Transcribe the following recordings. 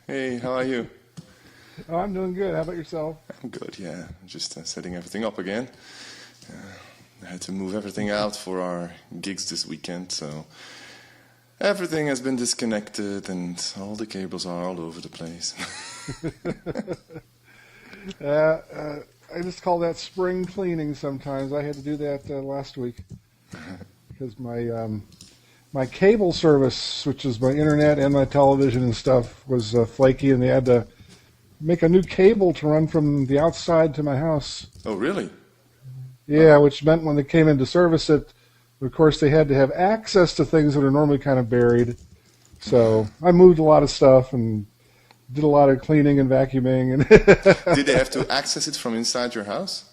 Hey, how are you? Oh, I'm doing good. How about yourself? I'm good, yeah. Just setting everything up again. I had to move everything out for our gigs this weekend, so everything has been disconnected and all the cables are all over the place. I just call that spring cleaning sometimes. I had to do that last week because my cable service, which is my internet and my television and stuff, was flaky, and they had to make a new cable to run from the outside to my house. Oh, really? Yeah, which meant when they came in to service it, of course, they had to have access to things that are normally kind of buried. So I moved a lot of stuff and did a lot of cleaning and vacuuming. And Did they have to access it from inside your house?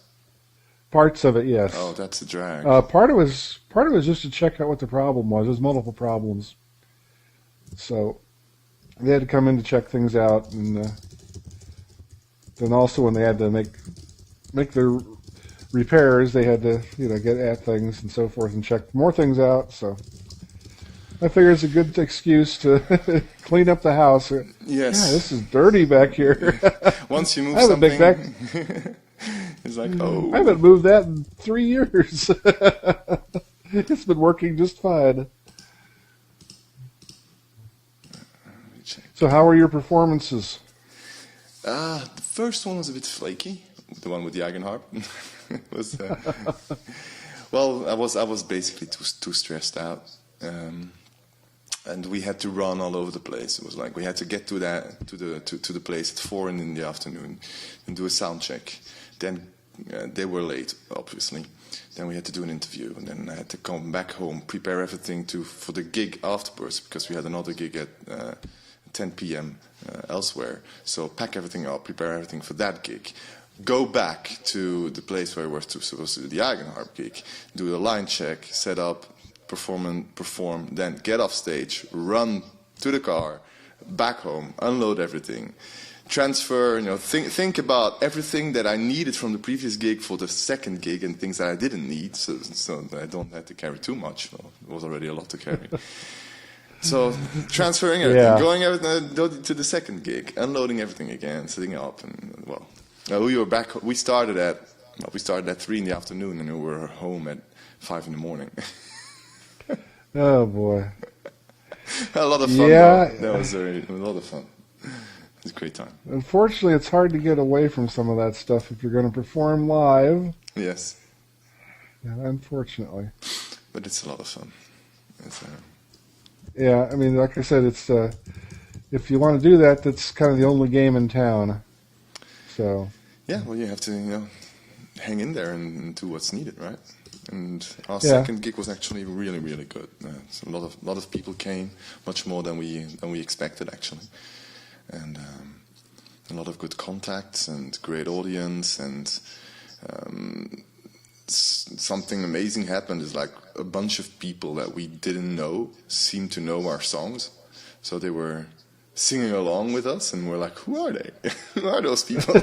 parts of it, yes. Oh, that's a drag. Part of it was just to check out what the problem was. There's multiple problems. So they had to come in to check things out, and then also when they had to make the repairs, they had to get at things and so forth and check more things out. So I figure it's a good excuse to clean up the house. Yes. Yeah, this is dirty back here. Once you move I haven't something, been it's like, oh. I haven't moved that in 3 years. It's been working just fine. Let me check. So how were your performances? The first one was a bit flaky, the one with the Eigenharp. It was, well, I was basically too stressed out, and we had to run all over the place. It was like we had to get to the place at 4 in the afternoon and do a sound check. Then they were late, obviously. Then we had to do an interview, and then I had to come back home, prepare everything for the gig afterwards, because we had another gig at 10 p.m. Elsewhere. So pack everything up, prepare everything for that gig. Go back to the place where we were supposed to do the Eigenharp gig, do the line check, set up, perform, then get off stage, run to the car, back home, unload everything, transfer, think about everything that I needed from the previous gig for the second gig and things that I didn't need, so that I don't have to carry too much. Well, it was already a lot to carry. So transferring everything, going to the second gig, unloading everything again, setting up, and we were back. We started at 3 in the afternoon, and we were home at 5 in the morning. Oh boy, A lot of fun. Yeah. Though. That was a lot of fun. It was a great time. Unfortunately, it's hard to get away from some of that stuff if you're going to perform live. Yes, Yeah, unfortunately. but it's a lot of fun. It's, Yeah, I mean, like I said, it's if you want to do that, that's kind of the only game in town. So yeah, well, you have to hang in there and do what's needed, right? And our second gig was actually really, really good. So a lot of people came, much more than we expected actually, and a lot of good contacts and great audience, and something amazing happened. Is like a bunch of people that we didn't know seemed to know our songs, so they were singing along with us, and we're like, who are they? Who are those people?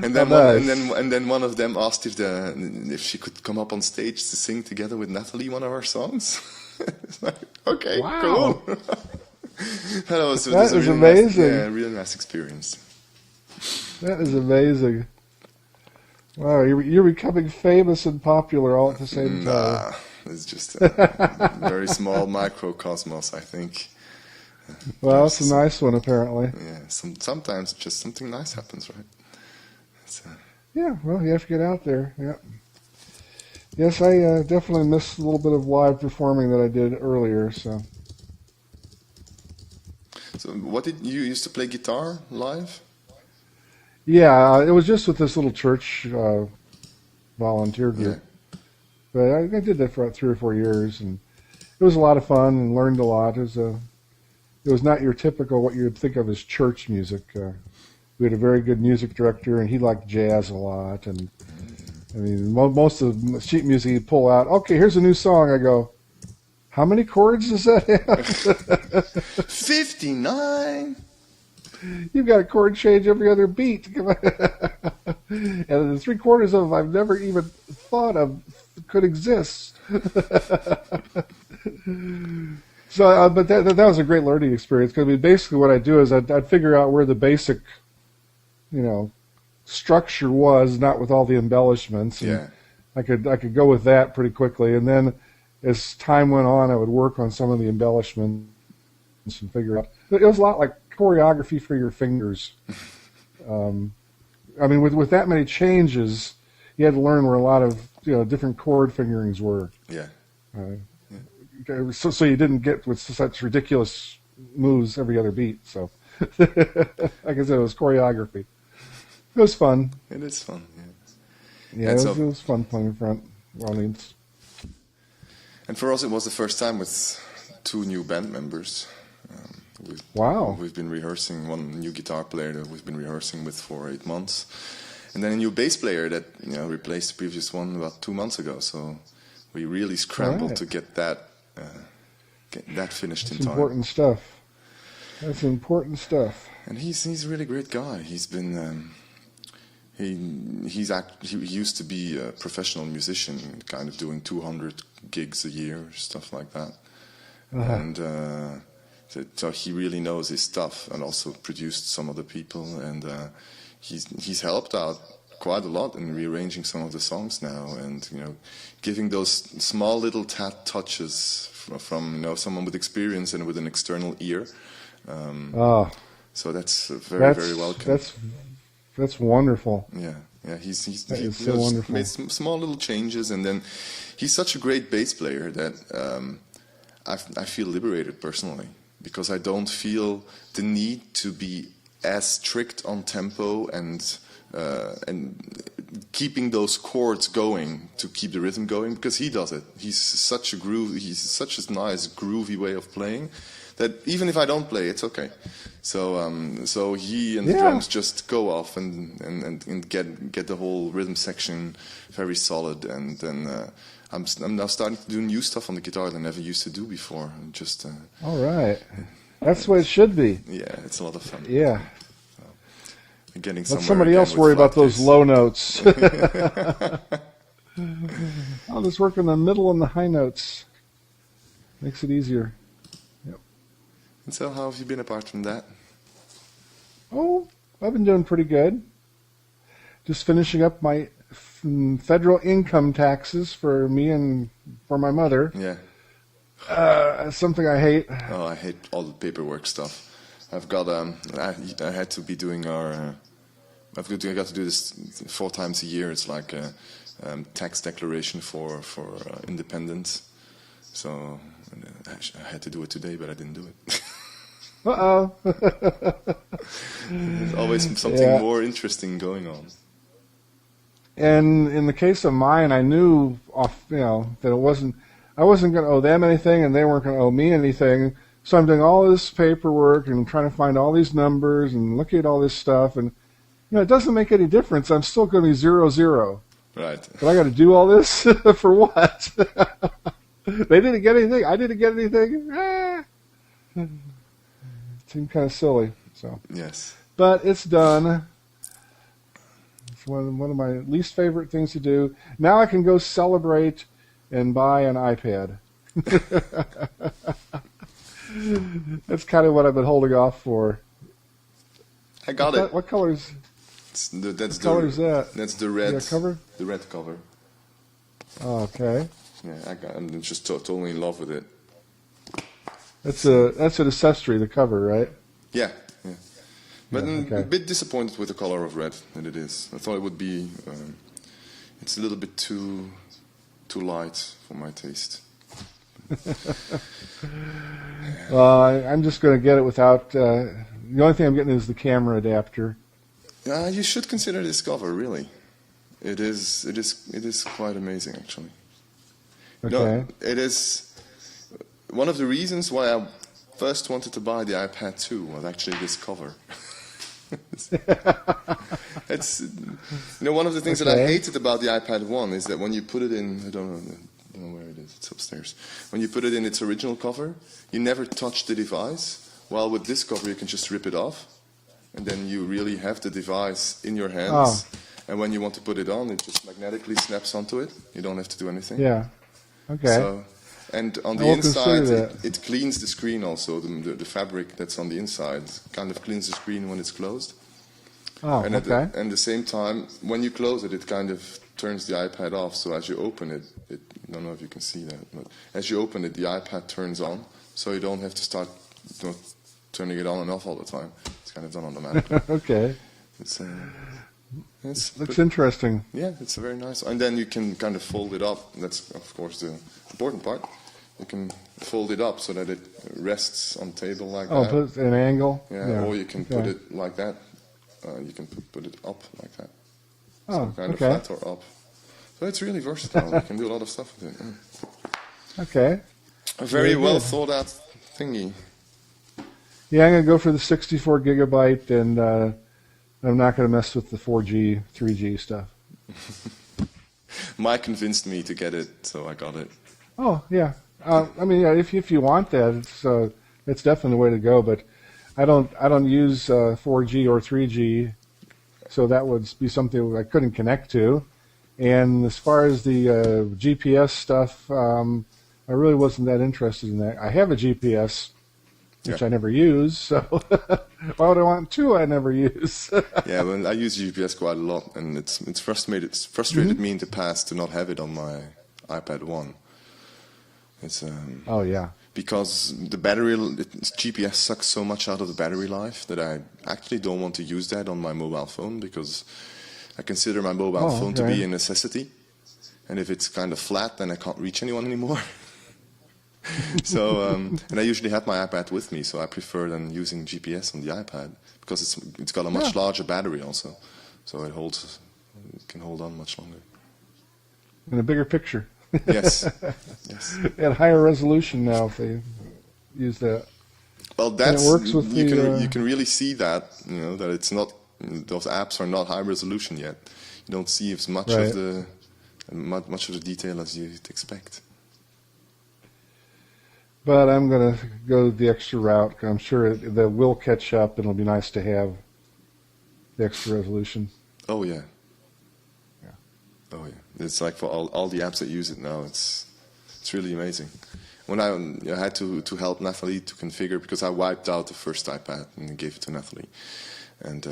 And then one of them asked if she could come up on stage to sing together with Natalie one of our songs. It's like, okay, Wow. cool. That is amazing. Really nice experience. that is amazing. Wow, you're becoming famous and popular all at the same time. Nah, it's just a very small microcosmos, I think. Well, it's a nice one, apparently. Yeah, sometimes just something nice happens, right? Yeah, well, you have to get out there. Yeah. Yes, I definitely missed a little bit of live performing that I did earlier. So what did you used to play guitar live? yeah, it was just with this little church volunteer group. Yeah. But I did that for about 3 or 4 years, and it was a lot of fun and learned a lot. It was not your typical what you would think of as church music. We had a very good music director, and he liked jazz a lot. And I mean, most of the sheet music he'd pull out. Okay, here's a new song. I go, how many chords does that have? 59. You've got a chord change every other beat. And the 3/4 of them I've never even thought of could exist. So, but that was a great learning experience because basically what I do is I'd figure out where the basic, structure was, not with all the embellishments. And Yeah. I could go with that pretty quickly, and then as time went on, I would work on some of the embellishments and figure out. It was a lot like choreography for your fingers. I mean, with that many changes, you had to learn where a lot of different chord fingerings were. Yeah. So you didn't get with such ridiculous moves every other beat. So, like I said, it was choreography. It was fun. It is fun. Yeah. Yeah, it was fun playing in front of audience. And for us, it was the first time with 2 new band members. Wow. We've been rehearsing, one new guitar player that we've been rehearsing with for 8 months. And then a new bass player that replaced the previous one about 2 months ago. So we really scrambled to get that finished in time. That's important stuff. That's important stuff. And he's a really great guy. He's been he used to be a professional musician, kind of doing 200 gigs a year, stuff like that. And so he really knows his stuff, and also produced some other people, and he's helped out quite a lot in rearranging some of the songs now, and giving those small little touches from someone with experience and with an external ear. So that's very welcome. That's wonderful. Yeah. He so wonderful. Made some small little changes, and then he's such a great bass player that I feel liberated personally, because I don't feel the need to be as strict on tempo and keeping those chords going to keep the rhythm going, because he does it. He's such a nice groovy way of playing that even if I don't play, it's okay. So he and the drums just go off and get the whole rhythm section very solid, and then I'm now starting to do new stuff on the guitar that I never used to do before. Just all right, that's the way it should be. Yeah, it's a lot of fun. Yeah. Getting let somebody else worry about those low notes. I'll just work in the middle and the high notes. Makes it easier. Yep. And so how have you been apart from that? Oh, I've been doing pretty good. Just finishing up my federal income taxes for me and for my mother. Yeah. Something I hate. Oh, I hate all the paperwork stuff. I've got I had to be doing I got to do this 4 times a year. It's like a tax declaration for independence. So I had to do it today, but I didn't do it. Uh-oh. There's always something more interesting going on. And in the case of mine, I knew that I wasn't going to owe them anything, and they weren't going to owe me anything. So I'm doing all this paperwork and trying to find all these numbers and looking at all this stuff, and it doesn't make any difference. I'm still going to be 0-0. Right. But I got to do all this for what? They didn't get anything. I didn't get anything. It seemed kind of silly. So. Yes. But it's done. It's one of my least favorite things to do. Now I can go celebrate and buy an iPad. That's kind of what I've been holding off for. I got it. What color is? What color is that? That's the red cover. The red cover. Oh, okay. Yeah, I'm just totally in love with it. That's an accessory, the cover, right? Yeah. But okay. a bit disappointed with the color of red that it is. I thought it would be. It's a little bit too light for my taste. I'm just going to get it without. The only thing I'm getting is the camera adapter. You should consider this cover, really. It is quite amazing, actually. Okay. No, it is one of the reasons why I first wanted to buy the iPad 2 was actually this cover. It's one of the things that I hated about the iPad 1 is that when you put it in, I don't know where it is. It's upstairs. When you put it in its original cover, you never touch the device. While with this cover, you can just rip it off, and then you really have the device in your hands. Oh. And when you want to put it on, it just magnetically snaps onto it. You don't have to do anything. Yeah. Okay. So, And on I the will inside, consider that. it cleans the screen also. The fabric that's on the inside kind of cleans the screen when it's closed. Oh, And at okay. the same time, when you close it, it kind of turns the iPad off. So as you open it, I don't know if you can see that, but as you open it, the iPad turns on. So you don't have to start turning it on and off all the time. It's kind of done automatically. Okay. Looks interesting. Yeah, it's a very nice. And then you can kind of fold it up. That's, of course, the important part. You can fold it up so that it rests on the table like that. Oh, put an angle? Yeah, or you can put it like that. You can put it up like that. Oh, so kind of flat or up. So it's really versatile. You can do a lot of stuff with it. Okay. A very well thought out thingy. Yeah, I'm going to go for the 64 gigabyte, and I'm not going to mess with the 4G, 3G stuff. Mike convinced me to get it, so I got it. Oh, yeah. I mean, yeah, if you want that, it's definitely the way to go. But I don't use 4G or 3G, so that would be something I couldn't connect to. And as far as the GPS stuff, I really wasn't that interested in that. I have a GPS, which I never use, so why would I want two I never use? Yeah, well, I use GPS quite a lot, and it's frustrated me in the past to not have it on my iPad 1. It's oh yeah, because the GPS sucks so much out of the battery life that I actually don't want to use that on my mobile phone, because I consider my mobile phone to be a necessity, and if it's kind of flat, then I can't reach anyone anymore. So and I usually have my iPad with me, so I prefer than using GPS on the iPad, because it's got a much larger battery also, so it can hold on much longer. And a bigger picture. Yes, yes. At higher resolution now, if they use that. Well, that's works with you can really see that, that it's not, those apps are not high resolution yet. You don't see as much of the detail as you'd expect. But I'm going to go the extra route. I'm sure that will catch up, and it'll be nice to have the extra resolution. Oh, yeah. Oh, yeah. It's like for all the apps that use it now, it's really amazing. When I had to help Nathalie to configure, because I wiped out the first iPad and gave it to Nathalie. And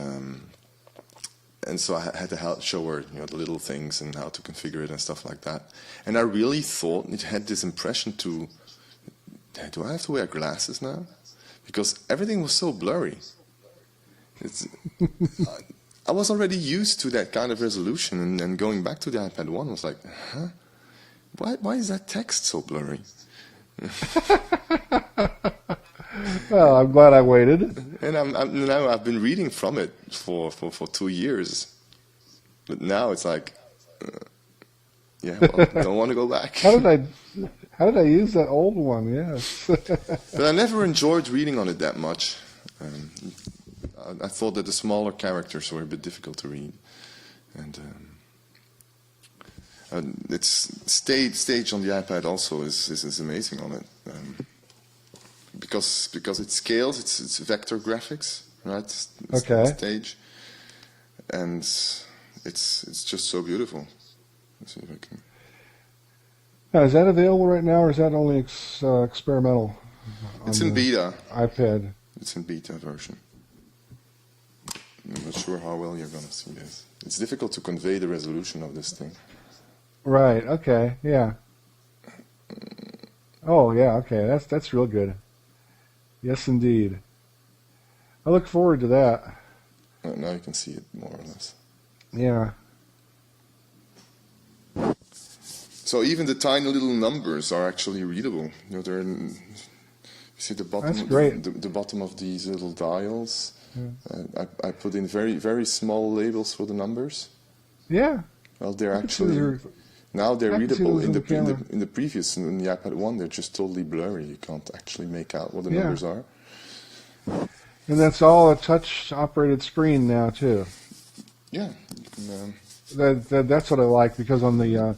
so I had to show her the little things and how to configure it and stuff like that. And I really thought it had this impression do I have to wear glasses now? Because everything was so blurry. I was already used to that kind of resolution, and going back to the iPad 1 was like, huh? Why is that text so blurry? Well, I'm glad I waited. And now I've been reading from it for 2 years. But now it's like, don't want to go back. How did I use that old one? Yes. But I never enjoyed reading on it that much. I thought that the smaller characters were a bit difficult to read. And it's stage on the iPad also is amazing on it. Because it scales, it's vector graphics, right? It's Stage. And it's just so beautiful. Let's see if I can... Now, is that available right now, or is that only experimental? It's in beta. iPad. It's in beta version. I'm not sure how well you're going to see this. It's difficult to convey the resolution of this thing. Right. Okay. Yeah. Oh, yeah. Okay. That's real good. Yes, indeed. I look forward to that. Now you can see it more or less. Yeah. So even the tiny little numbers are actually readable. They're you see the bottom. That's great. The bottom of these little dials. Yeah. I put in very, very small labels for the numbers. Yeah. Well, they're actually now they're readable. In the previous, in the iPad 1, they're just totally blurry. You can't actually make out what the numbers are. And that's all a touch-operated screen now too. Yeah. You can, that's what I like, because on the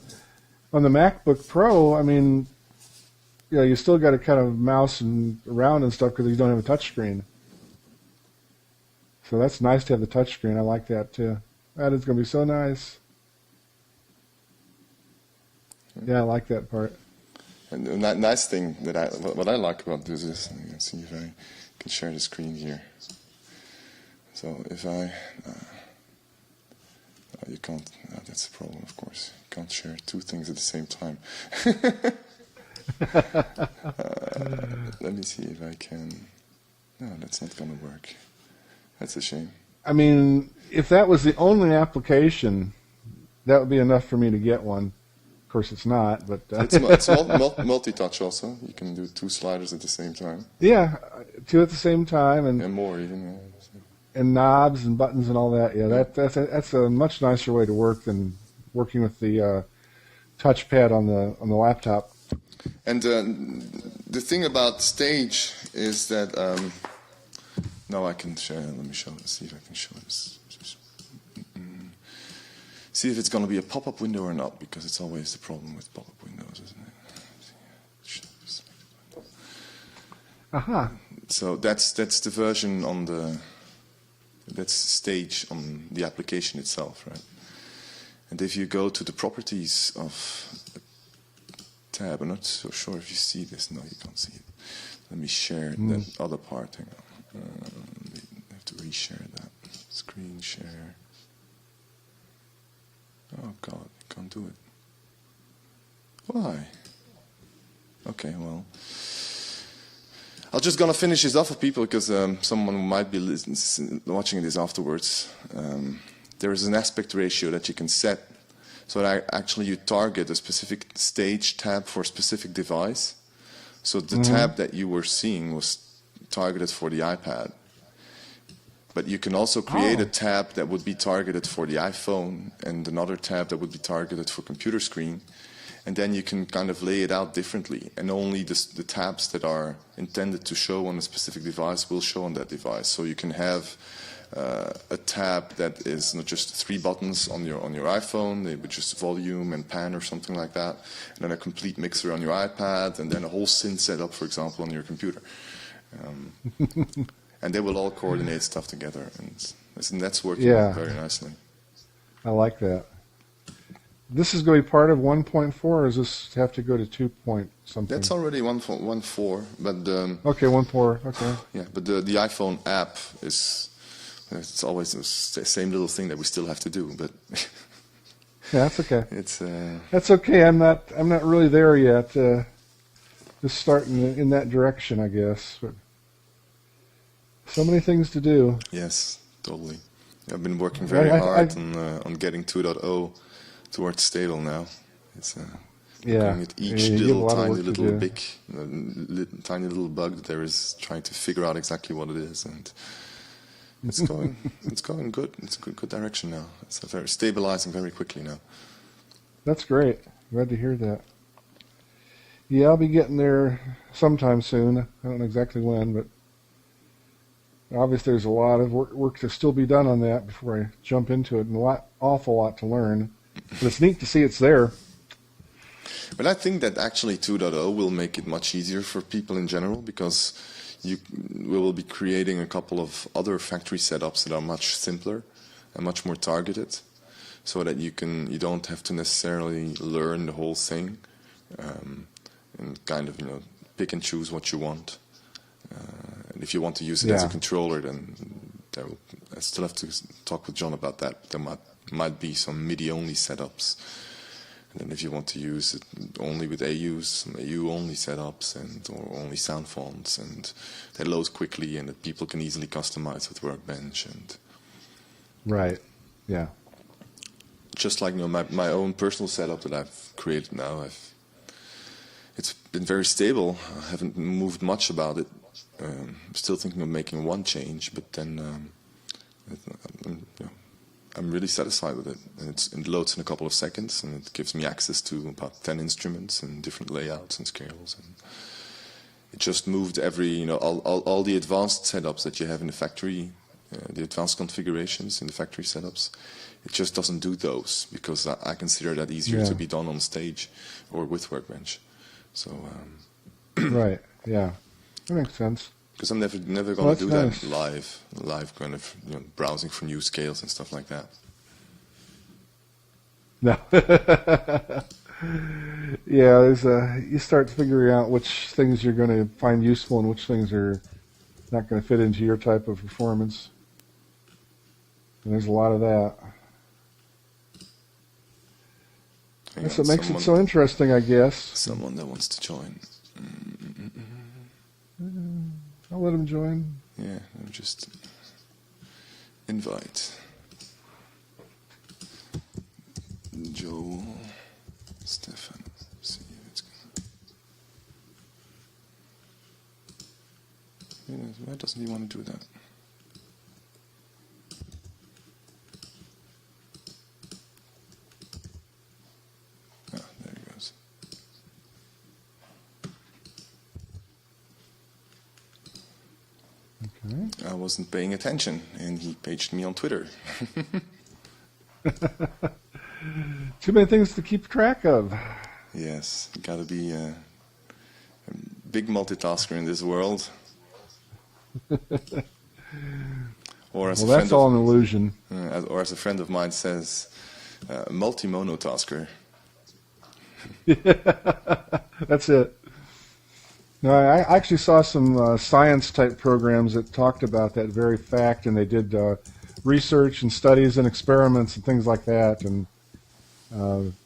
MacBook Pro, I mean, you still got to kind of mouse around and stuff because you don't have a touch screen. So that's nice to have the touch screen. I like that too. That is going to be so nice. Yeah, I like that part. And the nice thing that what I like about this is, let's see if I can share the screen here. So if I, you can't, that's the problem, of course. You can't share two things at the same time. Let me see if I can, no, that's not going to work. That's a shame. I mean, if that was the only application, that would be enough for me to get one. Of course, it's not, but... It's multi-touch also. You can do two sliders at the same time. Yeah, two at the same time. And more even, yeah. And knobs and buttons and all that. Yeah, that's a much nicer way to work than working with the touchpad on the laptop. And the thing about Stage is that... now I can share, let me see if I can show this. See if it's going to be a pop-up window or not, because it's always the problem with pop-up windows, isn't it? Aha. So that's the version on that's Stage on the application itself, right? And if you go to the properties of the tab, I'm not so sure if you see this. No, you can't see it. Let me share that other part. Hang on. I have to reshare that. Screen share. Oh God, I can't do it. Why? Okay, well, I'm just gonna finish this off for people because someone might be watching this afterwards. There is an aspect ratio that you can set, so that actually you target a specific Stage tab for a specific device. So the tab that you were seeing was targeted for the iPad. But you can also create a tab that would be targeted for the iPhone and another tab that would be targeted for computer screen. And then you can kind of lay it out differently. And only the tabs that are intended to show on a specific device will show on that device. So you can have a tab that is not just 3 buttons on your iPhone, but just volume and pan or something like that. And then a complete mixer on your iPad, and then a whole synth setup, for example, on your computer. And they will all coordinate stuff together, and that's working very nicely. I like that. This is going to be part of 1.4, or does this have to go to 2 point something? That's already 1.4, but okay, 1.4. Okay. Yeah, but the iPhone app it's always the same little thing that we still have to do, but yeah, that's okay. That's okay. I'm not really there yet. Just starting in that direction, I guess. But so many things to do. Yes, totally. I've been working very hard on getting 2.0 towards stable now. It's looking at each tiny little bug that there is, trying to figure out exactly what it is, and it's going good. It's a good direction now. It's very stabilizing very quickly now. That's great. Glad to hear that. Yeah, I'll be getting there sometime soon. I don't know exactly when, but obviously there's a lot of work to still be done on that before I jump into it, and awful lot to learn. But it's neat to see it's there. But I think that actually 2.0 will make it much easier for people in general, because we will be creating a couple of other factory setups that are much simpler and much more targeted, so that you don't have to necessarily learn the whole thing, and kind of pick and choose what you want. And if you want to use it as a controller, then I still have to talk with John about that. There might be some MIDI-only setups. And then if you want to use it only with AUs, AU-only setups, or only sound fonts, and they load quickly, and that people can easily customize with Workbench. Right, yeah. Just like my own personal setup that I've created now, it's been very stable. I haven't moved much about it. I'm still thinking of making one change, but then I'm really satisfied with it. And it loads in a couple of seconds, and it gives me access to about 10 instruments and different layouts and scales. And it just moved all the advanced setups that you have in the factory, the advanced configurations in the factory setups. It just doesn't do those, because I consider that easier to be done on Stage or with Workbench. So right, yeah, that makes sense. Because I'm never going to do that live kind of browsing for new scales and stuff like that. No. Yeah, you start figuring out which things you're going to find useful and which things are not going to fit into your type of performance. And there's a lot of that. That's what makes it so interesting, I guess. Someone that wants to join. I'll let him join. Yeah, I'll just invite Joel, Stefan. See if it's gonna. Why doesn't he want to do that? I wasn't paying attention, and he paged me on Twitter. Too many things to keep track of. Yes, you got to be a big multitasker in this world. Or as well, that's all an illusion. Or as a friend of mine says, multi-monotasker. That's it. No, I actually saw some science-type programs that talked about that very fact, and they did research and studies and experiments and things like that. And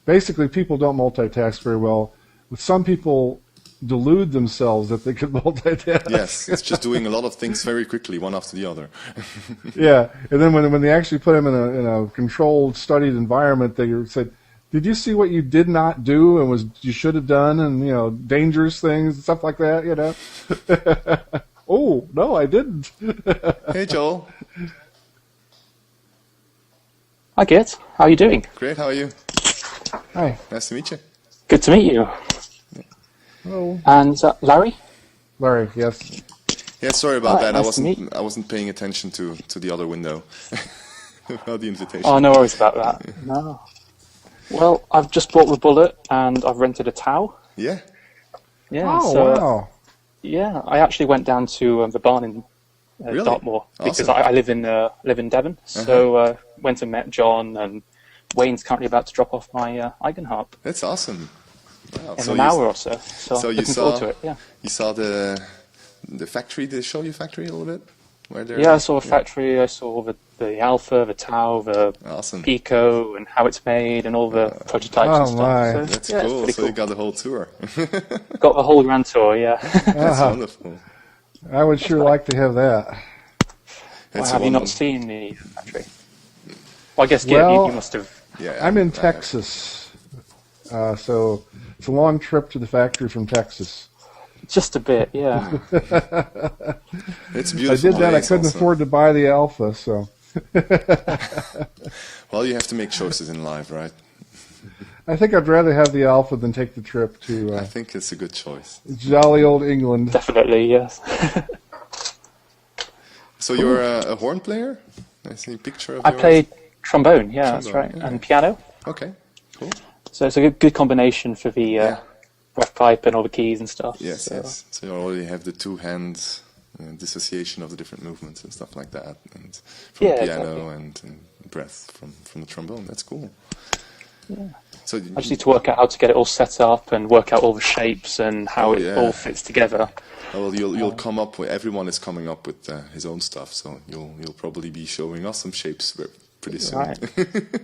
basically, people don't multitask very well. But some people delude themselves that they could multitask. Yes, it's just doing a lot of things very quickly, one after the other. Yeah, and then when they actually put them in a controlled, studied environment, they said, "Did you see what you did not do and you should have done, and dangerous things and stuff like that?" Oh no, I didn't. Hey Joel. Hi Git, how are you doing? Great, how are you? Hi. Nice to meet you. Good to meet you. Hello. And Larry? Larry, yes. Yeah, sorry about that. Nice I wasn't paying attention to the other window. About the invitation. Oh, no worries about that. No. Well, I've just bought the Bullet and I've rented a Tau. Yeah. Yeah. Oh, so, wow. Yeah, I actually went down to the barn in Really? Dartmoor because Awesome. I live in Devon. So went and met John, and Wayne's currently about to drop off my Eigenharp That's awesome. Wow. in an hour or so. So you looking forward to it. Yeah. You saw the factory? Did they show you factory a little bit? Yeah, I saw a factory. I saw the Alpha, the Tau, the Awesome. Pico, and how it's made, and all the prototypes and stuff. my. So, That's yeah, cool. It's So pretty you got the whole tour. cool. Got the whole grand tour. Yeah. That's wonderful. I would sure like to have that. That's Have you not seen the factory? Well, I guess Well, you must have. Yeah. I'm in Texas, so it's a long trip to the factory from Texas. Just a bit, yeah. It's I beautiful. did that. I place couldn't also. afford to buy the Alpha, so Well, you have to make choices in life, right? I think I'd rather have the Alpha than take the trip to I think it's a good choice. jolly old England. Definitely, yes. So you're a horn player? I see a picture of I yours. played trombone, yeah, that's Trombone, right, yeah. and piano. Okay, cool. So it's a good combination for the breath pipe and all the keys and stuff. Yes, so. yes. So you already have the two hands dissociation of the different movements and stuff like that, and from Yeah, the piano exactly. and breath from the trombone. That's cool. Yeah. So I just need to work out how to get it all set up and work out all the shapes and how it all fits together. well, you'll come up with, everyone is coming up with his own stuff, so you'll probably be showing us some shapes pretty soon. Right.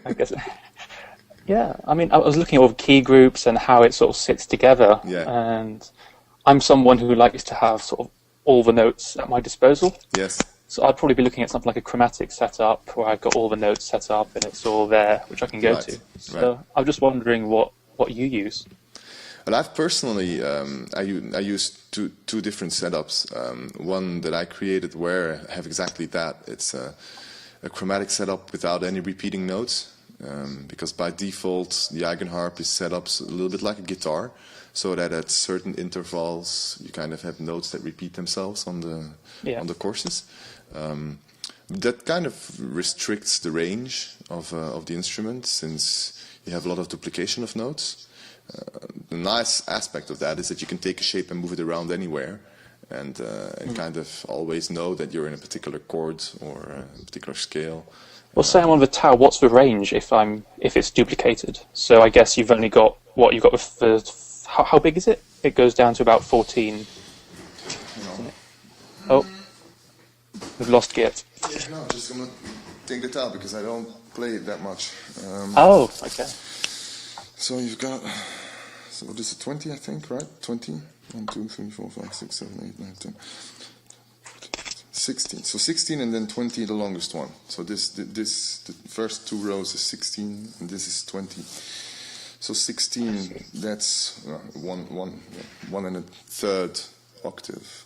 I guess. Yeah, I mean, I was looking at all the key groups and how it sort of sits together. Yeah. And I'm someone who likes to have sort of all the notes at my disposal. Yes. So I'd probably be looking at something like a chromatic setup where I've got all the notes set up and it's all there, which I can go Right, to. So I'm just wondering what you use. Well, I've personally, I use two different setups. One that I created where I have exactly that. It's a chromatic setup without any repeating notes. Because by default, the Eigenharp is set up a little bit like a guitar, so that at certain intervals you kind of have notes that repeat themselves on the courses. That kind of restricts the range of the instrument, since you have a lot of duplication of notes. The nice aspect of that is that you can take a shape and move it around anywhere, and kind of always know that you're in a particular chord or a particular scale. Well, say I'm on the tau. What's the range if it's duplicated? So I guess you've only got what you've got with the. How big is it? It goes down to about 14. Oh, we've lost Git. Yeah, no, just gonna take the tau because I don't play it that much. Oh, okay. So you've got. So what is it? 20, I think, right? 20. 1, 2, 3, 4, 5, 6, 7, 8, 9, 10. 16. So 16 and then 20, the longest one. So the first 2 rows is 16 and this is 20. So 16, that's one and a third octave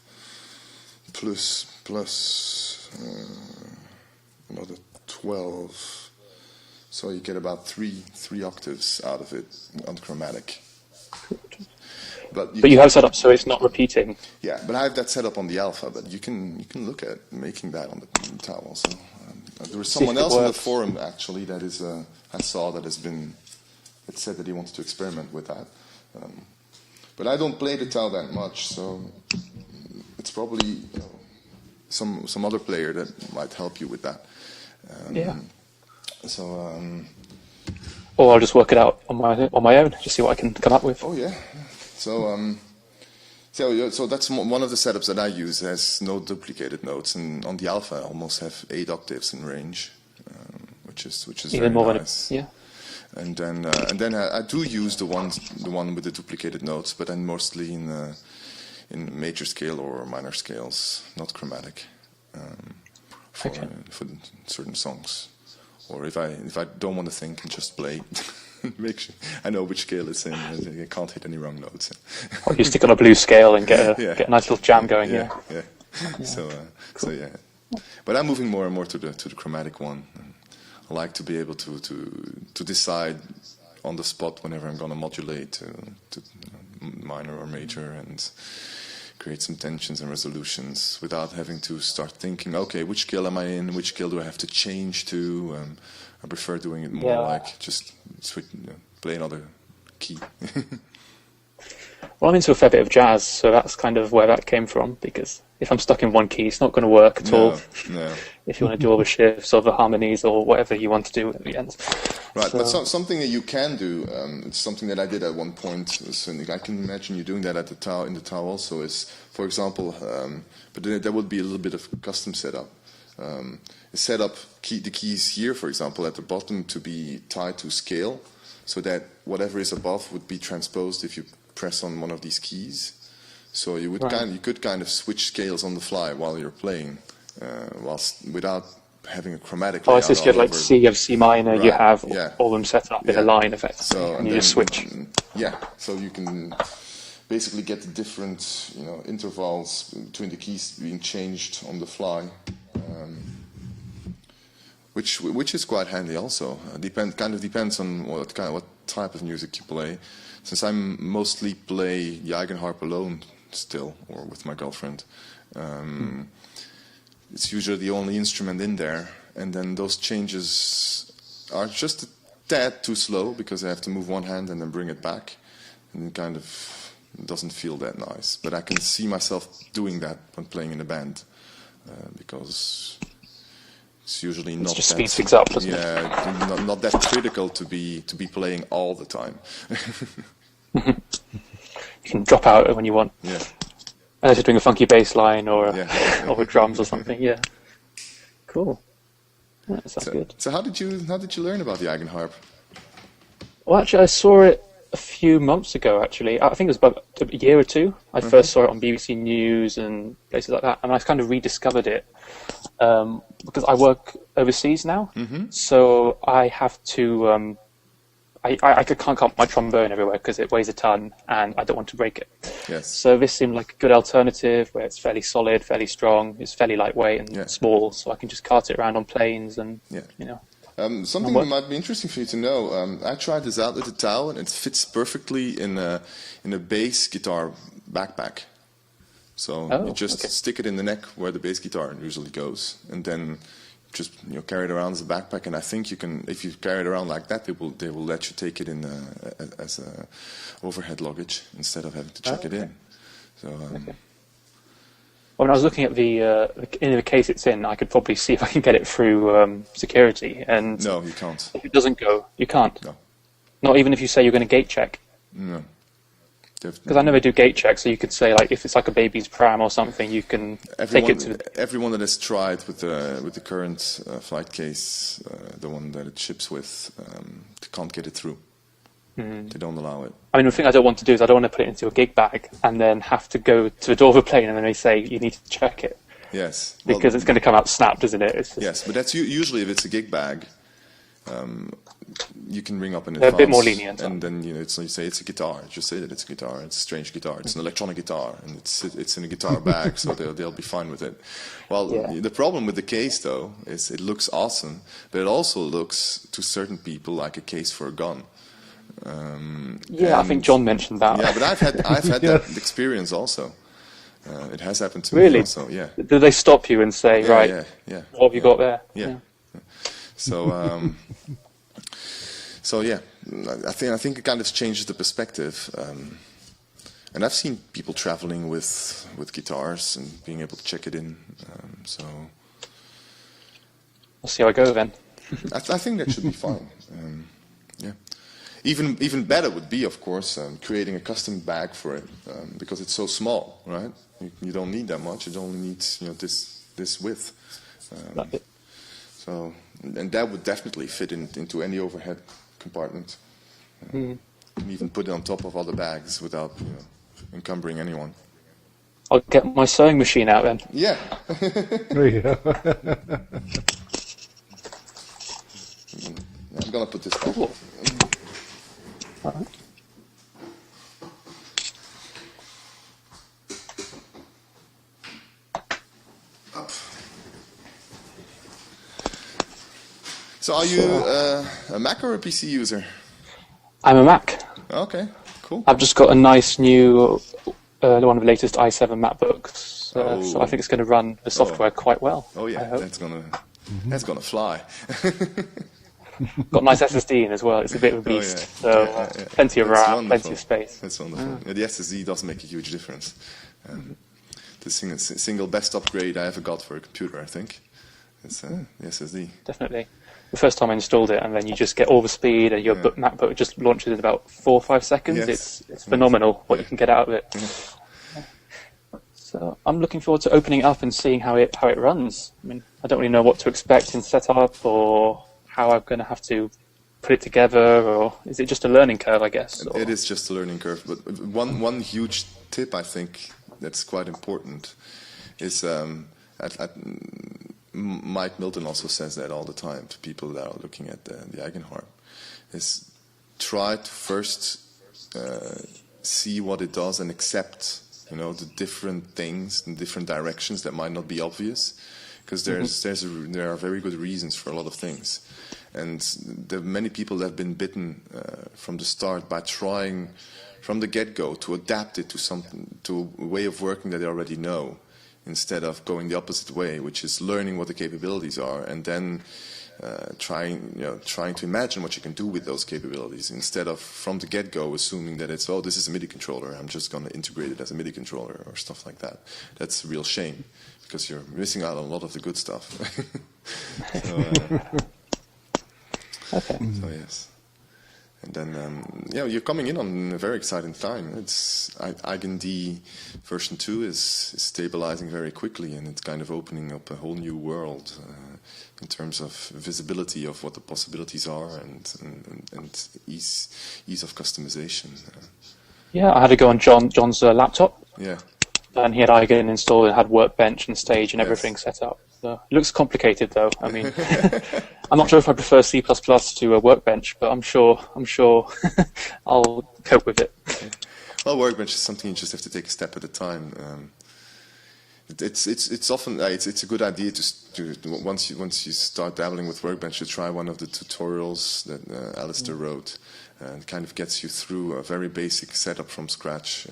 plus another 12. So you get about three octaves out of it on chromatic. But you have set up so it's not repeating. Yeah, but I have that set up on the alpha. But you can look at making that on the tau also. There was someone else on the forum actually that is I saw that said that he wanted to experiment with that. But I don't play the tau that much, so it's probably some other player that might help you with that. Yeah. So. Or I'll just work it out on my own, just see what I can come up with. Oh yeah. So that's one of the setups that I use. It has no duplicated notes, and on the alpha I almost have 8 octaves in range, which is even very more nice. Yeah. And then I do use the one with the duplicated notes, but then mostly in major scale or minor scales, not chromatic, for certain songs. Or if I don't want to think and just play, make sure I know which scale it's in. I can't hit any wrong notes. Or you stick on a blue scale and get a nice little jam going. Yeah. So yeah. But I'm moving more and more to the chromatic one. I like to be able to decide on the spot whenever I'm going to modulate to minor or major and create some tensions and resolutions without having to start thinking, okay, which scale am I in? Which scale do I have to change to? I prefer doing it more like just play another key. Well, I'm into a fair bit of jazz, so that's kind of where that came from, because if I'm stuck in one key, it's not going to work at all. No. If you want to do all the shifts or the harmonies or whatever you want to do at the end. Right, but something that you can do, it's something that I did at one point, so I can imagine you doing that at in the tau also, is, for example, but there would be a little bit of custom setup. Set up the keys here, for example, at the bottom to be tied to scale, so that whatever is above would be transposed if you press on one of these keys. So you would you could kind of switch scales on the fly while you're playing, without having a chromatic layout. It's just good, like C of C minor, you have all of them set up in a line effectively, and you just switch. So you can basically get the different intervals between the keys being changed on the fly, which is quite handy also. Depends on what type of music you play. Since I mostly play the Eigenharp alone still, or with my girlfriend, it's usually the only instrument in there, and then those changes are just a tad too slow because I have to move one hand and then bring it back, and it kind of doesn't feel that nice. But I can see myself doing that when playing in a band, because it's usually not just that, speeds things up, doesn't it? Not that critical to be playing all the time. You can drop out when you want. Yeah. Unless you're doing a funky bass line or or with drums or something. Yeah. Cool. Yeah, that sounds good. So how did you learn about the Eigenharp? Well, actually, I saw it a few months ago. Actually, I think it was about a year or two. I first saw it on BBC News and places like that, and I kind of rediscovered it because I work overseas now, so I have to. I can't carry my trombone everywhere because it weighs a ton, and I don't want to break it. Yes. So this seemed like a good alternative where it's fairly solid, fairly strong, it's fairly lightweight and small, so I can just cart it around on planes and something that might be interesting for you to know. I tried this out with the tau, and it fits perfectly in a bass guitar backpack. So you just stick it in the neck where the bass guitar usually goes, and then just carry it around as a backpack. And I think you can, if you carry it around like that, they will let you take it in as a overhead luggage instead of having to check it in. So when I was looking at the case it's in, I could probably see if I can get it through security. And No, you can't. if it doesn't go, you can't. No. Not even if you say you're going to gate check. No. Because I never do gate check, so you could say like if it's like a baby's pram or something, you can take it to. Everyone that has tried with the current flight case, the one that it ships with, can't get it through. They don't allow it. I mean, the thing I don't want to do is I don't want to put it into a gig bag and then have to go to the door of a plane and then they say you need to check it. Yes. Because it's going to come out snapped, isn't it? It's just... Yes, but that's usually if it's a gig bag, you can ring up in They're advance. a bit more lenient. And then you say it's a guitar. Just say that it's a guitar. It's a strange guitar. It's an electronic guitar, and it's in a guitar bag, so they'll be fine with it. Well, the problem with the case though is it looks awesome, but it also looks to certain people like a case for a gun. I think John mentioned that. Yeah, but I've had that experience also. It has happened to me also. Yeah. Do they stop you and say, right? Yeah. What have you got there? Yeah. So, so yeah, I think it kind of changes the perspective. And I've seen people traveling with guitars and being able to check it in. So we'll see how I go then. I think that should be fine. Yeah. Even better would be, of course, creating a custom bag for it because it's so small, right? You don't need that much. It only needs this width. So, and that would definitely fit into any overhead compartment. You can even put it on top of other bags without encumbering anyone. I'll get my sewing machine out then. Yeah. There you go. I'm gonna put this back. Cool. All right. So are you a Mac or a PC user? I'm a Mac. Okay, cool. I've just got a nice new, one of the latest i7 MacBooks, so I think it's going to run the software quite well. Oh yeah, that's gonna fly. Got a nice SSD in as well. It's a bit of a beast. So plenty of RAM, plenty of space. That's wonderful. Yeah, the SSD does make a huge difference. The single best upgrade I ever got for a computer, I think, is the SSD. Definitely. The first time I installed it, and then you just get all the speed, and your MacBook just launches in about 4 or 5 seconds. Yes. It's phenomenal what you can get out of it. So I'm looking forward to opening it up and seeing how it runs. I mean, I don't really know what to expect in setup or how I'm going to have to put it together, or is it just a learning curve, I guess? Or... It is just a learning curve, but one huge tip I think that's quite important is Mike Milton also says that all the time to people that are looking at the Eigenharp, is try to first see what it does and accept the different things and different directions that might not be obvious, because there are very good reasons for a lot of things. And there are many people that have been bitten from the start by trying from the get-go to adapt it to a way of working that they already know, instead of going the opposite way, which is learning what the capabilities are and then trying to imagine what you can do with those capabilities, instead of from the get-go assuming that it's, this is a MIDI controller, I'm just going to integrate it as a MIDI controller or stuff like that. That's a real shame, because you're missing out on a lot of the good stuff. Okay. So yes, and then you're coming in on a very exciting time. It's EigenD version 2 is stabilizing very quickly, and it's kind of opening up a whole new world in terms of visibility of what the possibilities are and ease of customization. Yeah, I had to go on John's laptop. Yeah. And he had Eigen installed and had Workbench and Stage and everything set up. So it looks complicated, though. I mean, I'm not sure if I prefer C++ to a Workbench, but I'm sure I'll cope with it. Well, Workbench is something you just have to take a step at a time. It's often it's a good idea to once you start dabbling with Workbench, to try one of the tutorials that Alistair wrote. And it kind of gets you through a very basic setup from scratch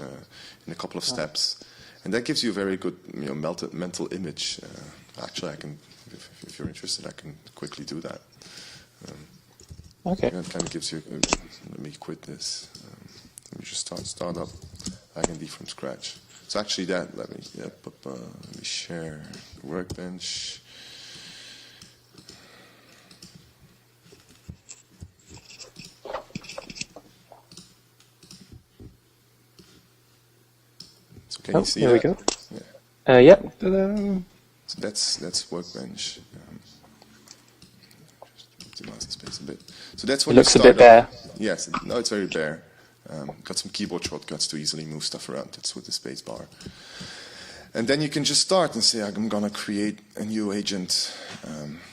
in a couple of steps. And that gives you a very good mental image. Actually, I can, if you're interested, I can quickly do that. Okay. It kind of gives you, let me quit this. Let me just start up EigenD from scratch. So actually, let me share Workbench. So can you see there that? we go. Yeah. Yep. Ta-da. So that's Workbench. Just optimize the space a bit. So that's when It looks you a start bit bare. Yes, no, it's very bare. Got some keyboard shortcuts to easily move stuff around. That's with the space bar. And then you can just start and say, I'm going to create a new agent.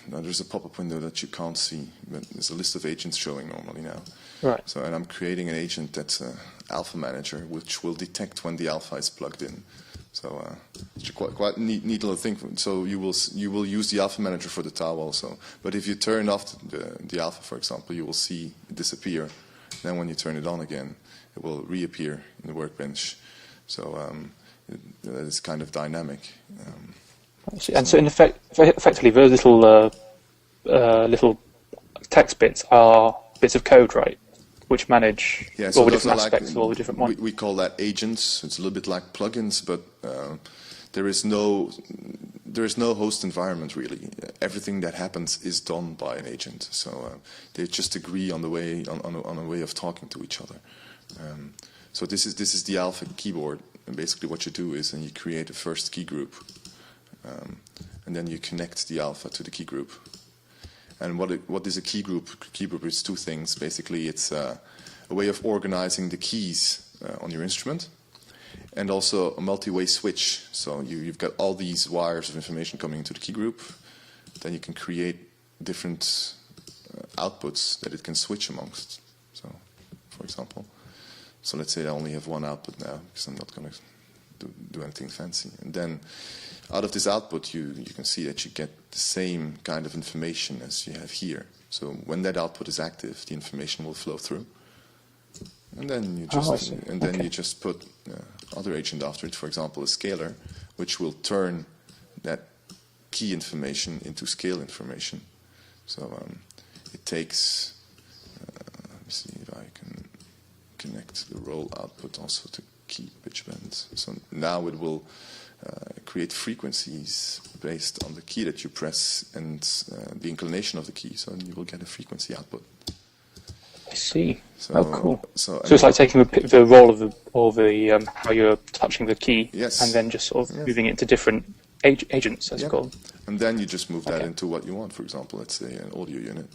Now there's a pop-up window that you can't see, but there's a list of agents showing normally now. Right. So, and I'm creating an agent that's an alpha manager, which will detect when the alpha is plugged in. So it's quite neat little thing. So you will use the alpha manager for the tau also. But if you turn off the alpha, for example, you will see it disappear. Then when you turn it on again, it will reappear in the Workbench. So that is kind of dynamic. And so in effectively, those little text bits are bits of code, right? Which manage all the different aspects of all the different ones. We call that agents. It's a little bit like plugins, but there is no host environment really. Everything that happens is done by an agent. So they just agree on the way on a way of talking to each other. So this is the alpha keyboard, and basically what you do is, and you create a first key group, and then you connect the alpha to the key group. And what is a key group? Key group is two things. Basically, it's a way of organizing the keys on your instrument, and also a multi-way switch. So you've got all these wires of information coming into the key group. Then you can create different outputs that it can switch amongst. So, for example, so let's say I only have one output now because I'm not going to do anything fancy. And then out of this output, you can see that you get the same kind of information as you have here. So when that output is active, the information will flow through. And then you just put other agent after it, for example, a scaler, which will turn that key information into scale information. So it takes, let me see if I can connect the roll output also to key pitch bends. So now it will create frequencies based on the key that you press and the inclination of the key. So you will get a frequency output. I see. So, cool. So it's like taking the role of the how you're touching the key, yes, and then just sort of moving it into different agents, as you call them. And then you just move that into what you want. For example, let's say an audio unit.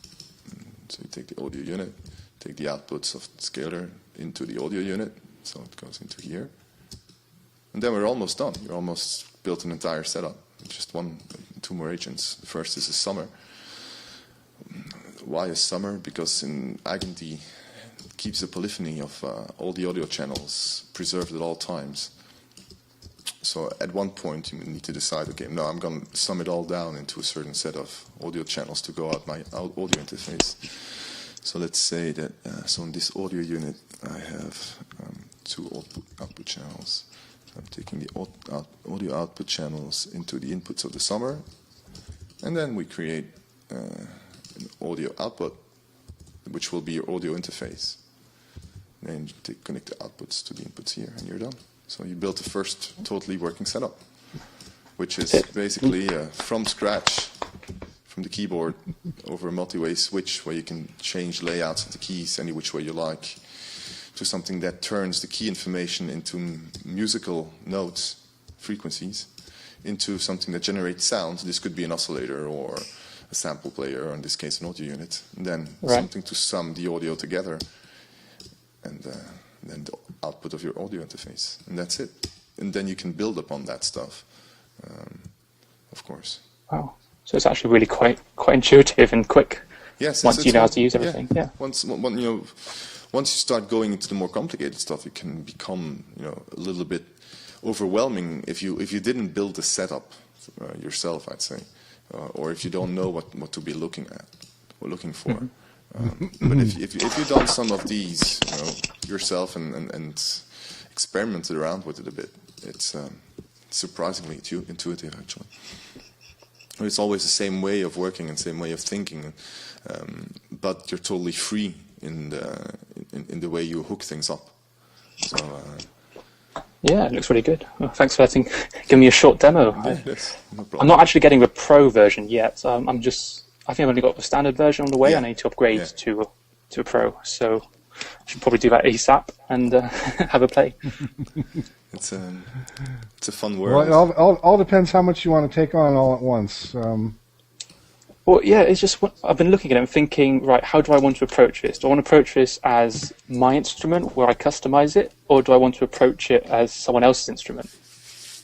So you take the audio unit, take the outputs of the scaler into the audio unit, so it goes into here. And then we're almost done. You're almost built an entire setup. Just two more agents. The first is a summer. Why a summer? Because in EigenD it keeps a polyphony of all the audio channels preserved at all times. So at one point you need to decide, okay, no, I'm going to sum it all down into a certain set of audio channels to go out my audio interface. So let's say that, so in this audio unit I have two output channels. I'm taking the audio output channels into the inputs of the summer, and then we create an audio output, which will be your audio interface. Then you connect the outputs to the inputs here, and you're done. So you built the first totally working setup, which is basically from scratch, from the keyboard over a multi-way switch where you can change layouts of the keys any which way you like, to something that turns the key information into musical notes, frequencies, into something that generates sounds. This could be an oscillator or a sample player, or in this case an audio unit. And then something to sum the audio together, and then the output of your audio interface. And that's it. And then you can build upon that stuff, of course. Wow. So it's actually really quite intuitive and quick. Yes, once you know how to use everything. Yeah. Once you start going into the more complicated stuff, it can become a little bit overwhelming if you didn't build the setup yourself, I'd say, or if you don't know what to be looking at or looking for. Mm-hmm. But if you've done some of these yourself and experimented around with it a bit, it's surprisingly intuitive actually. It's always the same way of working and same way of thinking, but you're totally free in the way you hook things up. So Yeah, it looks really good. Well, thanks for giving me a short demo. Yeah, yes, no problem. I'm not actually getting the pro version yet. So I think I've only got the standard version on the way. Yeah. I need to upgrade to a pro. So I should probably do that ASAP and have a play. It's a fun world. Well, it all depends how much you want to take on all at once. Well, yeah, it's just I've been looking at it and thinking, right, how do I want to approach this? Do I want to approach this as my instrument where I customize it, or do I want to approach it as someone else's instrument?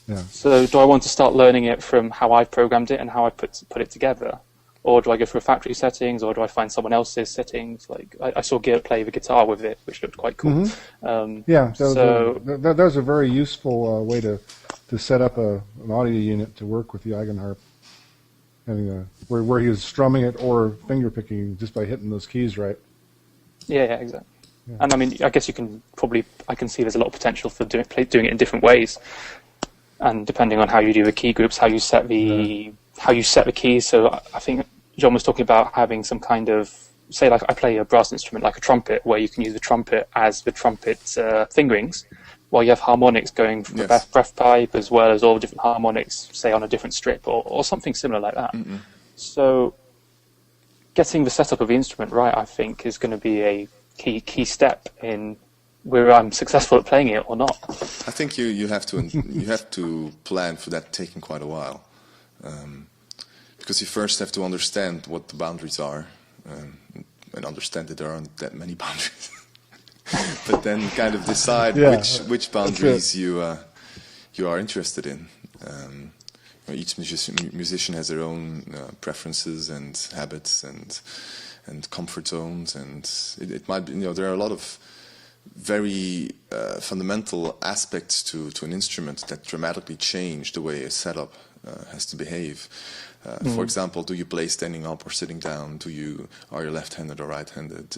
Yeah. So do I want to start learning it from how I programmed it and how I put it together? Or do I go through factory settings, or do I find someone else's settings? Like I saw Gear play the guitar with it, which looked quite cool. Yeah, those are very useful way to set up an audio unit to work with the Eigenharp. Having where he was strumming it or finger picking just by hitting those keys right. Yeah, exactly. Yeah. And I mean, I guess I can see there's a lot of potential for doing it in different ways, and depending on how you do the key groups, how you set the keys. So I think John was talking about having some kind of, say, like I play a brass instrument like a trumpet, where you can use the trumpet as the trumpet's fingerings, while you have harmonics going from the breath pipe as well as all different harmonics, say on a different strip or something similar like that. Mm-mm. So getting the setup of the instrument right, I think, is going to be a key step in whether I'm successful at playing it or not. I think you have to plan for that taking quite a while, because you first have to understand what the boundaries are, and understand that there aren't that many boundaries. But then kind of decide which boundaries you are interested in. Each musician has their own preferences and habits and comfort zones, and it might be, there are a lot of very fundamental aspects to an instrument that dramatically change the way a setup has to behave. For example, do you play standing up or sitting down? Are you left-handed or right-handed?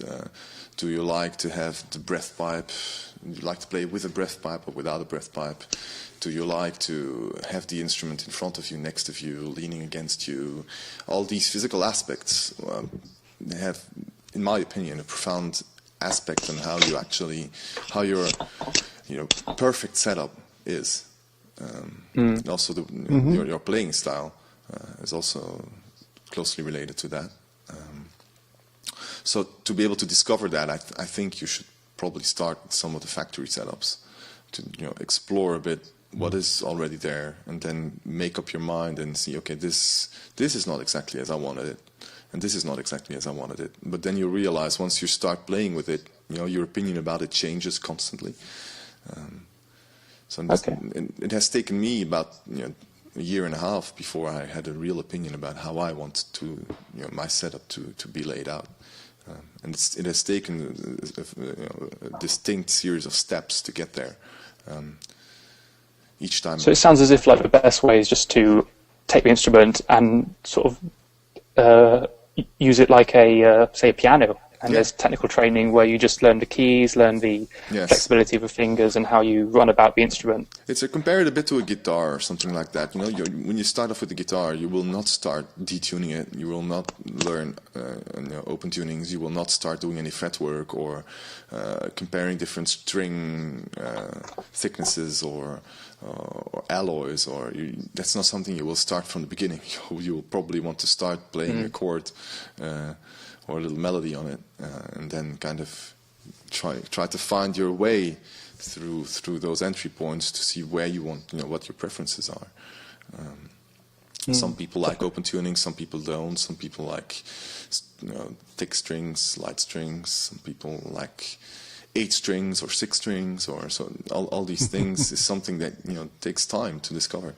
Do you like to have the breath pipe? Do you like to play with a breath pipe or without a breath pipe? Do you like to have the instrument in front of you, next of you, leaning against you? All these physical aspects have, in my opinion, a profound aspect on how your perfect setup is. And also your playing style is also closely related to that. So to be able to discover that, I think you should probably start with some of the factory setups to explore a bit what is already there, and then make up your mind and see, okay, this is not exactly as I wanted it, and this is not exactly as I wanted it. But then you realize once you start playing with it, your opinion about it changes constantly. It has taken me about a year and a half before I had a real opinion about how I want to my setup to be laid out. And it has taken a distinct series of steps to get there. Each time. So it sounds as if like the best way is just to take the instrument and sort of use it like say a piano. And there's technical training where you just learn the keys, learn the flexibility of the fingers, and how you run about the instrument. Compare it a bit to a guitar or something like that. When you start off with the guitar, you will not start detuning it. You will not learn open tunings. You will not start doing any fretwork or comparing different string thicknesses or alloys. That's not something you will start from the beginning. You will probably want to start playing a chord. Or a little melody on it, and then kind of try to find your way through those entry points to see where you want, what your preferences are. Some people like open tuning, some people don't. Some people like thick strings, light strings. Some people like 8 strings or 6 strings, or so. All these things is something that takes time to discover.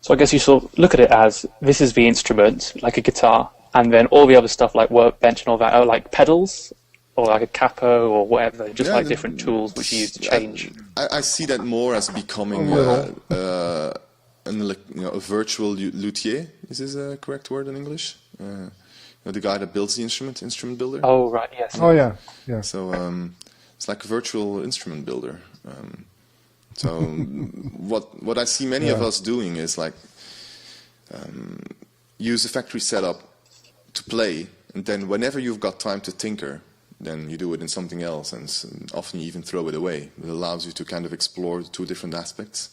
So I guess you sort of look at it as this is the instrument, like a guitar. And then all the other stuff like Workbench and all that are like pedals or like a capo or whatever, just like different tools which you use to change. I see that more as becoming a virtual luthier. Is this a correct word in English? The guy that builds the instrument builder. Oh, right, yes. Oh, yeah. So it's like a virtual instrument builder. So what I see many of us doing is like use a factory setup to play, and then whenever you've got time to tinker, then you do it in something else, and often you even throw it away. It allows you to kind of explore two different aspects.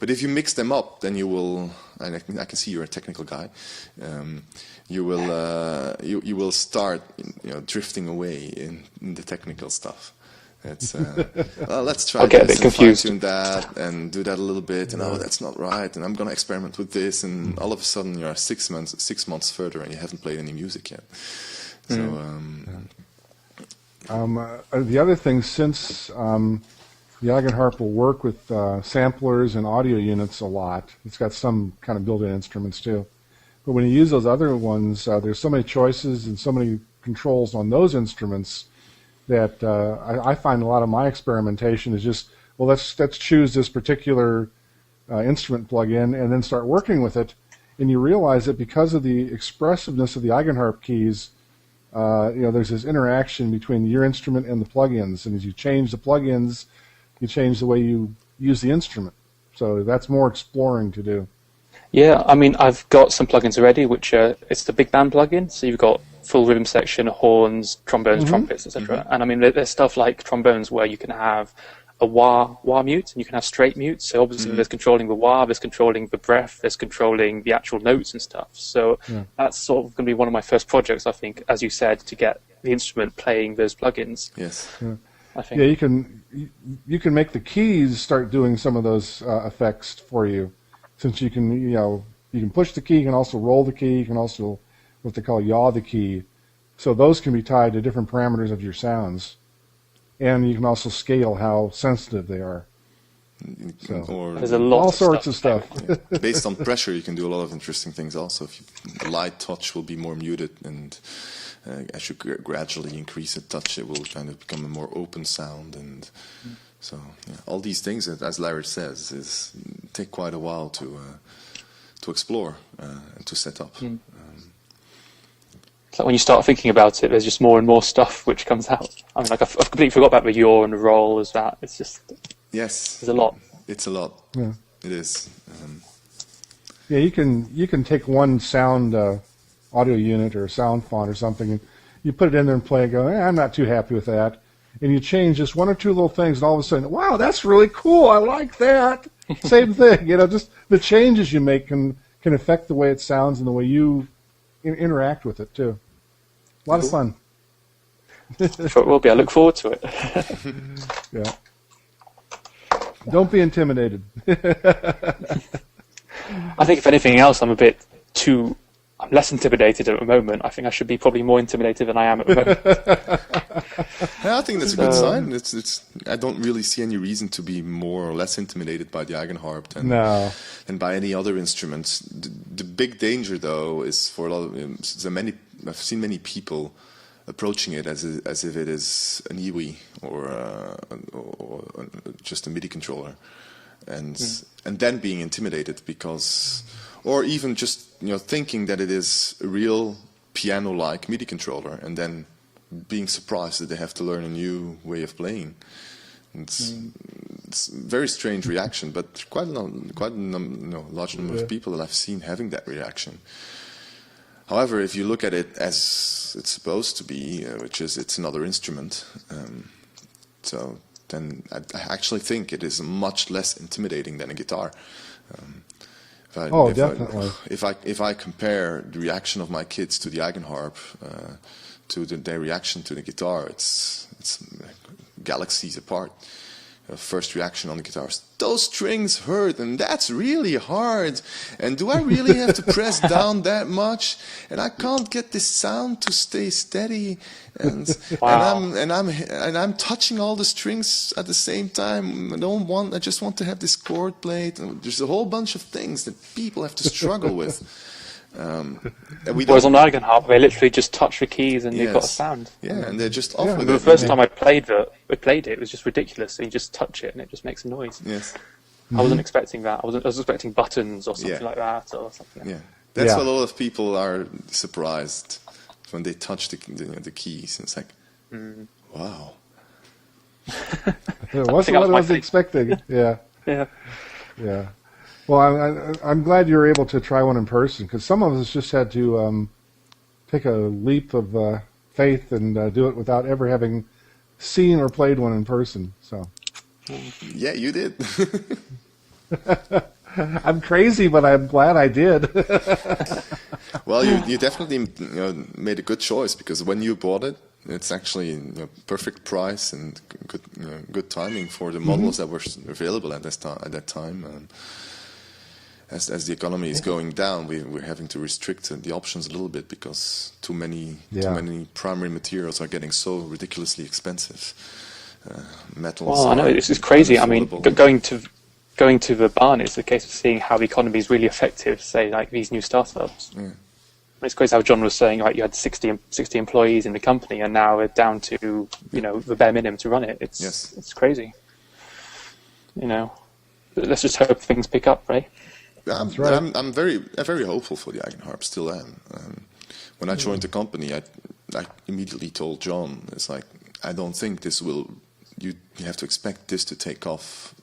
But if you mix them up, then you will, and I can see you're a technical guy, you will start drifting away in the technical stuff. It's well, let's try I'll get a this bit and confused. fine-tune that and do that a little bit, and that's not right, and I'm going to experiment with this, and all of a sudden you're 6 months further and you haven't played any music yet. So the other thing, since the Eigenharp will work with samplers and audio units a lot, it's got some kind of built-in instruments too. But when you use those other ones, there's so many choices and so many controls on those instruments that I find a lot of my experimentation is just, well, let's choose this particular instrument plug-in and then start working with it. And you realize that because of the expressiveness of the Eigenharp keys, there's this interaction between your instrument and the plugins. And as you change the plugins, you change the way you use the instrument. So that's more exploring to do. Yeah, I mean, I've got some plugins already, which it's the big band plugin. So you've got full rhythm section, horns, trombones, trumpets, etc. And I mean, there's stuff like trombones where you can have a wah mute, and you can have straight mute. So obviously there's controlling the wah, there's controlling the breath, there's controlling the actual notes and stuff. So that's sort of going to be one of my first projects, I think, as you said, to get the instrument playing those plugins. yes. I think. Yeah, you can make the keys start doing some of those effects for you, since you can push the key, you can also roll the key, you can also what they call yaw the key. So those can be tied to different parameters of your sounds, and you can also scale how sensitive they are. So Or There's a lot all of sorts of stuff. based on pressure, you can do a lot of interesting things also. If light touch will be more muted, and as you gradually increase the touch, it will kind of become a more open sound. And so all these things, as Larry says, take quite a while to explore and to set up. It's like when you start thinking about it, there's just more and more stuff which comes out. I mean, like I've completely forgot about the yaw and the roll as that. It's just, Yes, there's a lot. it's a lot. Yeah. It is. Yeah, you can take one sound audio unit or a sound font or something, and you put it in there and play and go, I'm not too happy with that. And you change just one or two little things, and all of a sudden, wow, that's really cool. I like that. Same thing, just the changes you make can affect the way it sounds and the way you interact with it too. A lot of fun. Sure it will be. I look forward to it. Yeah. Don't be intimidated. I think if anything else, I'm less intimidated at the moment. I think I should be probably more intimidated than I am at the moment. Yeah, I think that's a good sign. I don't really see any reason to be more or less intimidated by the Eigenharp than by any other instruments. The big danger, though, is for a lot of I've seen many people approaching it as if it is an EWI or just a MIDI controller, and then being intimidated because, or even just thinking that it is a real piano-like MIDI controller, and then being surprised that they have to learn a new way of playing. It's a very strange reaction, but quite a large number of people that I've seen having that reaction. However, if you look at it as it's supposed to be, which is it's another instrument, so then I actually think it is much less intimidating than a guitar. Definitely. If I compare the reaction of my kids to the Eigenharp to their reaction to the guitar, it's galaxies apart. First reaction on the guitar is, those strings hurt, and that's really hard. And do I really have to press down that much? And I can't get this sound to stay steady. And Wow. and I'm touching all the strings at the same time. I just want to have this chord played. And there's a whole bunch of things that people have to struggle with. Whereas on the Eigenharp, they literally just touch the keys and you've got a sound. Yeah, and they're just off with The it. first time I played it was just ridiculous. So you just touch it and it just makes a noise. Yes. I wasn't expecting that. I was expecting buttons or something like that or something. Yeah, that's what a lot of people are surprised when they touch the keys. It's like, wow. It wasn't what I was expecting. Yeah. Yeah. Well, I'm glad you were able to try one in person, because some of us just had to take a leap of faith and do it without ever having seen or played one in person. So. Yeah, you did. I'm crazy, but I'm glad I did. Well, you definitely made a good choice, because when you bought it, it's actually perfect price and good timing for the models that were available at that time. As the economy is going down, we're having to restrict the options a little bit, because too many primary materials are getting so ridiculously expensive. Metals. Well, I know this is crazy. I mean, going to the barn is the case of seeing how the economy is really effective. Say, like these new startups. Yeah. It's crazy how John was saying, right? You had 60 employees in the company, and now we're down to the bare minimum to run it. It's crazy. Let's just hope things pick up, right? That's right. I'm very hopeful for the Eigenharp. Still am. When I joined the company, I immediately told John, it's like, I don't think this will. You have to expect this to take off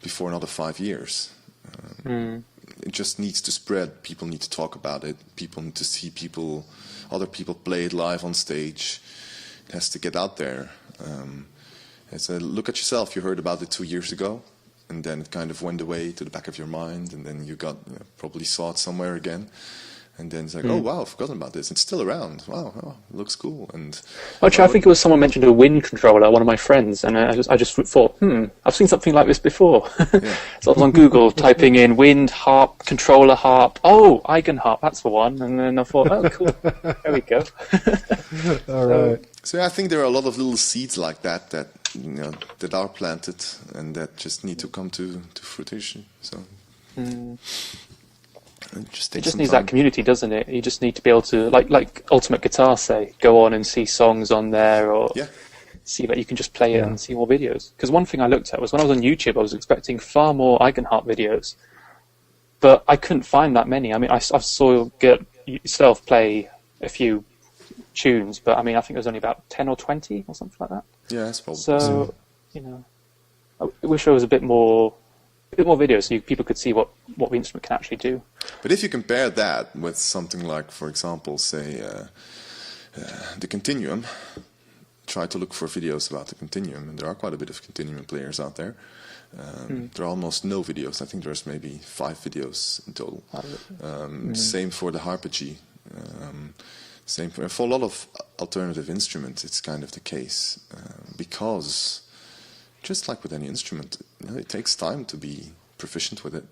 before another 5 years. It just needs to spread. People need to talk about it. People need to see other people play it live on stage. It has to get out there. It's a look at yourself. You heard about it 2 years ago, and then it kind of went away to the back of your mind, and then you probably saw it somewhere again. And then it's like, oh wow, I've forgotten about this. It's still around. Wow, it looks cool. And actually, I think it was someone mentioned a wind controller, one of my friends, and I just thought, I've seen something like this before. Yeah. So I was on Google typing in wind harp controller harp. Oh, Eigenharp, that's the one. And then I thought, oh, cool. There we go. All right. So I think there are a lot of little seeds like that that are planted and that just need to come to fruition. So. It just needs that community, doesn't it? You just need to be able to, like Ultimate Guitar, say, go on and see songs on there, or see that you can just play it and see more videos. Because one thing I looked at was when I was on YouTube, I was expecting far more Eigenharp videos, but I couldn't find that many. I mean, I saw yourself play a few tunes, but I mean, I think it was only about 10 or 20 or something like that. Yeah, that's probably so. I wish there was a bit more videos so people could see what the instrument can actually do. But if you compare that with something like, for example, say, the Continuum, try to look for videos about the Continuum, and there are quite a bit of Continuum players out there. There are almost no videos. I think there's maybe 5 videos in total. Same for the Harpagee. Same for a lot of alternative instruments, it's kind of the case. Because, just like with any instrument, it takes time to be proficient with it.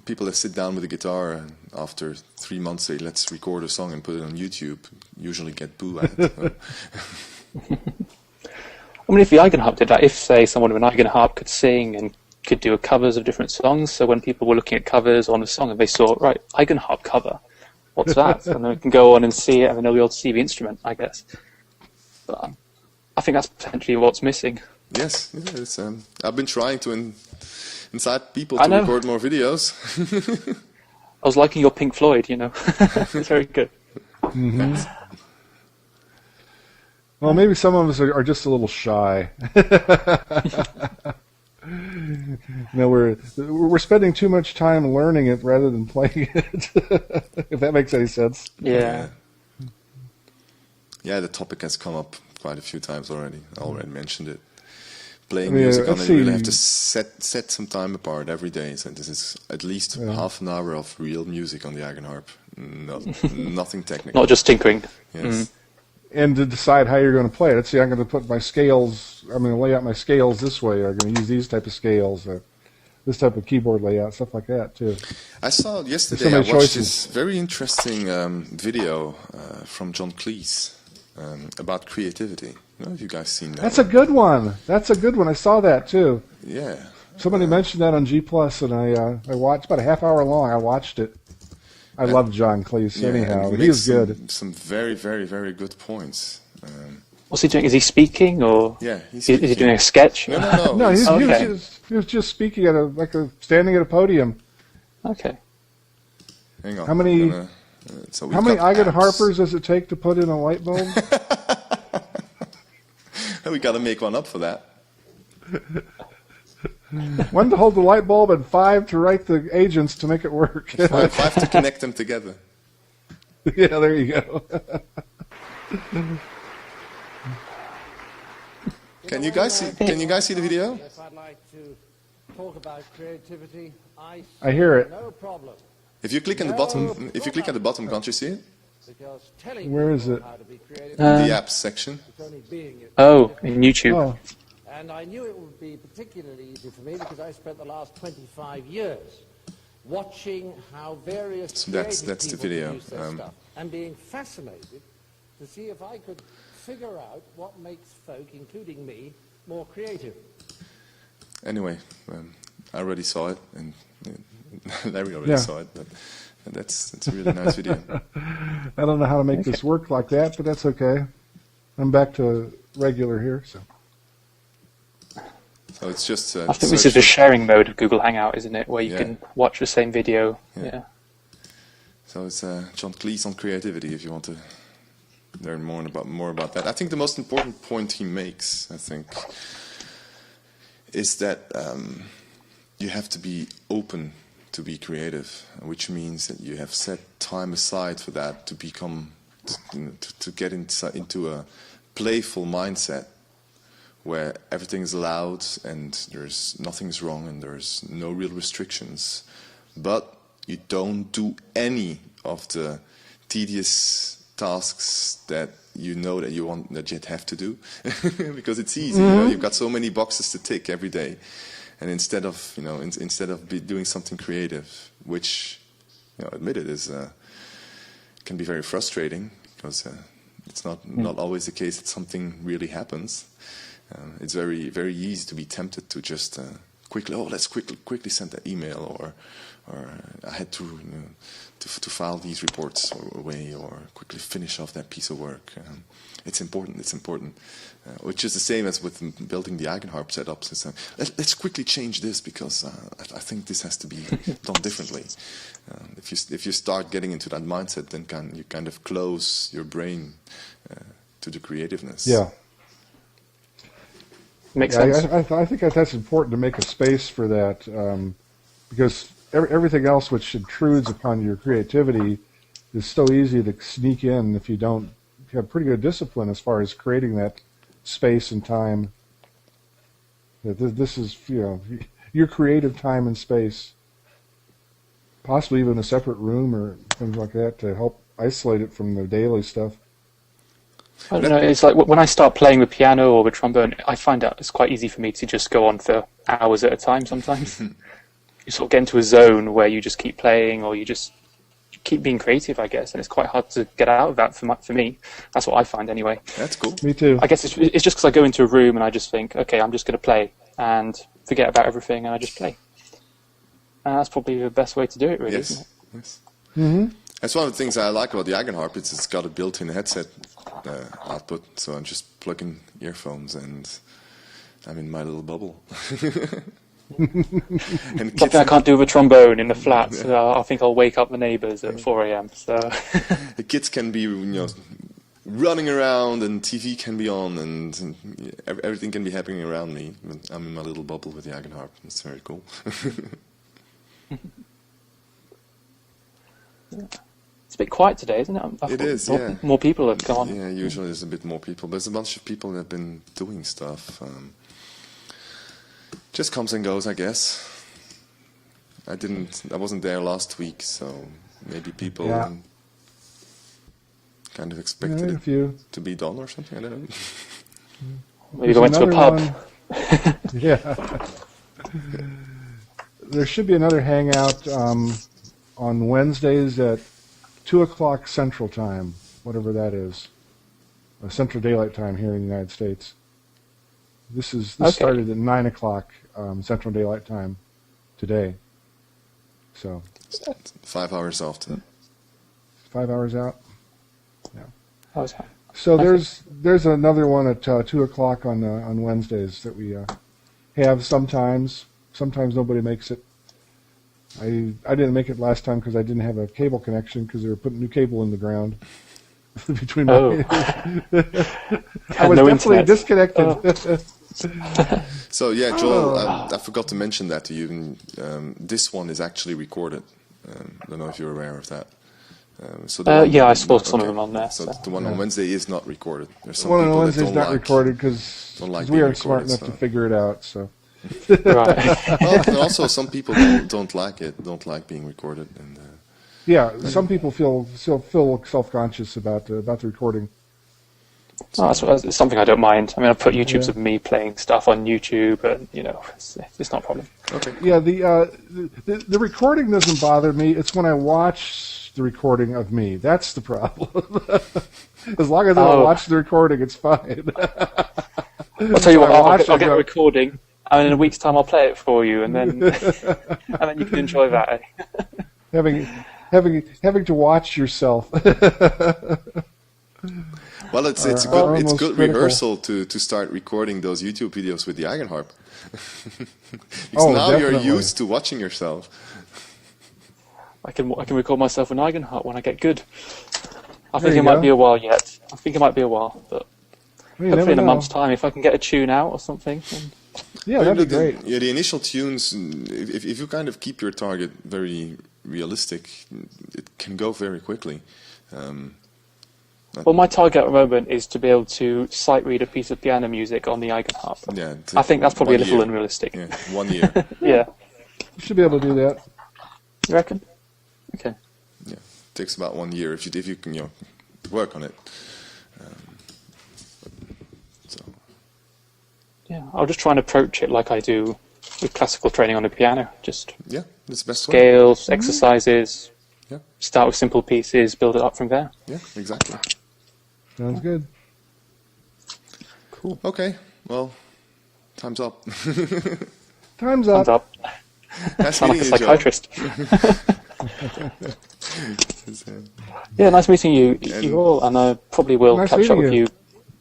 People that sit down with a guitar and after 3 months say, let's record a song and put it on YouTube, usually get boo at it. I mean, if the Eigenharp did that, if, say, someone with an Eigenharp could sing and could do covers of different songs, so when people were looking at covers on a song and they saw, right, Eigenharp cover, what's that? And then we can go on and see it, and then they'll be able to see the instrument, I guess. But I think that's potentially what's missing. Yes, I've been trying to incite people to record more videos. I was liking your Pink Floyd, It's very good. Mm-hmm. Well, maybe some of us are just a little shy. We're spending too much time learning it rather than playing it. If that makes any sense. Yeah. Yeah, the topic has come up quite a few times already. I already mentioned it. Playing music on it, you really have to set some time apart every day. So this is at least half an hour of real music on the Eigenharp. Nothing technical. Not just tinkering. Yes. And to decide how you're going to play it. Let's see, I'm going to put my scales, I'm going to lay out my scales this way, or I'm going to use these type of scales, or this type of keyboard layout, stuff like that, too. I saw yesterday, I watched this very interesting video from John Cleese about creativity. I don't know if you guys seen that. That's a good one. I saw that, too. Yeah. Somebody mentioned that on G+, and I watched, about a half hour long, I watched it. I love John Cleese, anyhow. He's good. Some very, very, very good points. What's he doing? Is he speaking, or is he doing a sketch? No. No, he was just speaking at standing at a podium. Okay. Hang on. How many Eigenharpers does it take to put in a light bulb? We got to make one up for that. One to hold the light bulb and 5 to write the agents to make it work. Five to connect them together. Yeah, there you go. Can you guys see the video? If I'd like to talk about creativity, I hear it. no problem. If you click on the bottom, can't you see it? Because telling Where is people it? how to be creative The apps section. is only being it. Oh, in YouTube. Oh, And I knew it would be particularly easy for me because I spent the last 25 years watching how various So that's creative the people video, produce their stuff and being fascinated to see if I could figure out what makes folk, including me, more creative. Anyway, I already saw it, and Larry already saw it, but that's a really nice video. I don't know how to make this work like that, but that's okay. I'm back to regular here, so. So it's just. I think this is the sharing mode of Google Hangout, isn't it? Where you Yeah. can watch the same video. Yeah. Yeah. So it's John Cleese on creativity. If you want to learn more about that, I think the most important point he makes, is that you have to be open to be creative, which means that you have set time aside for that to become, to get into a playful mindset where everything is allowed and nothing's wrong and there's no real restrictions, but you don't do any of the tedious tasks that you know that you have to do because it's easy. You've got so many boxes to tick every day, and instead of doing something creative, which admit it is can be very frustrating because it's not always the case that something really happens. It's very, very easy to be tempted to just let's quickly send that email, or I had to file these reports away, or quickly finish off that piece of work. It's important. Which is the same as with building the Eigenharp setups. Let's quickly change this because I think this has to be done differently. If you start getting into that mindset, then you kind of close your brain to the creativeness. Yeah. Makes sense. I think that's important to make a space for that, because everything else which intrudes upon your creativity is so easy to sneak in if you don't have pretty good discipline as far as creating that space and time. This is your creative time and space, possibly even a separate room or things like that to help isolate it from the daily stuff. I don't know, it's like when I start playing the piano or the trombone, I find out it's quite easy for me to just go on for hours at a time sometimes. You sort of get into a zone where you just keep playing, or you just keep being creative, I guess, and it's quite hard to get out of that for me. That's what I find anyway. That's cool. Me too. I guess it's just because I go into a room and I just think, okay, I'm just going to play and forget about everything and I just play. And that's probably the best way to do it, really, isn't it? Yes. Mm-hmm. That's one of the things I like about the Eigenharp. It's got a built-in headset output, so I'm just plugging earphones and I'm in my little bubble. And Something I can't do with a trombone in the flat, so I think I'll wake up the neighbours at 4 a.m. So the kids can be running around, and TV can be on, and everything can be happening around me. But I'm in my little bubble with the Eigenharp. It's very cool. it's a bit quiet today, isn't it? It is, yeah. More people have come on. Yeah, usually there's a bit more people. There's a bunch of people that have been doing stuff. Just comes and goes, I guess. I wasn't there last week, so maybe people kind of expected it to be done or something. I don't know. Maybe they went to a pub. Yeah. There should be another hangout on Wednesdays at 2 o'clock Central Time, whatever that is. Central Daylight Time here in the United States. This started at 9 o'clock Central Daylight Time today. So 5 hours after. 5 hours out. Yeah. So there's another one at 2 o'clock on Wednesdays that we have sometimes. Sometimes nobody makes it. I didn't make it last time because I didn't have a cable connection because they were putting new cable in the ground. between Oh. I was No definitely internet. disconnected. So yeah, Joel, I forgot to mention that to you. This one is actually recorded. I don't know if you're aware of that. So the Yeah, I saw some of them on there. So So. the one on Wednesday is not recorded. There's some One on people that Wednesday's don't not like. recorded because don't like we being aren't smart recorded, enough to so. figure it out. So Right. Well, and also some people don't like it. Don't like being recorded. And yeah, some people feel self-conscious about the recording. Oh, that's something I don't mind. I mean, I've put YouTubes of me playing stuff on YouTube, and it's not a problem. okay. Yeah, the recording doesn't bother me. It's when I watch the recording of me that's the problem. As long as I don't watch the recording, it's fine. I'll tell you what, I'll get a go, recording, and in a week's time I'll play it for you, and then you can enjoy that. having to watch yourself. Well, it's good critical. rehearsal to start recording those YouTube videos with the Eigenharp. Because now definitely. you're used to watching yourself. I can record myself in Eigenharp when I get good. I There think you it might go. be a while yet. I think it might be a while, but You hopefully never in a know. month's time, if I can get a tune out or something. Then... Yeah, that'd be great. Yeah, the initial tunes, if you kind of keep your target very realistic, it can go very quickly. Well, my target at the moment is to be able to sight read a piece of piano music on the Eigenharp. Yeah, I think that's probably a 1 little year. unrealistic. Yeah, 1 year. Yeah. You should be able to do that. You reckon? Okay. Yeah, it takes about 1 year if you can work on it. So Yeah, I'll just try and approach it like I do with classical training on the piano. Just yeah, that's the best way. scales, exercises, Yeah, start with simple pieces, build it up from there. yeah, exactly. Sounds good. Cool. Okay, well, time's up. Time's Thumbs up. up. Nice Sound like a meeting you, Joe. psychiatrist. It's, Yeah, nice meeting you, And- you all, and I probably will Nice catch up meeting with you. you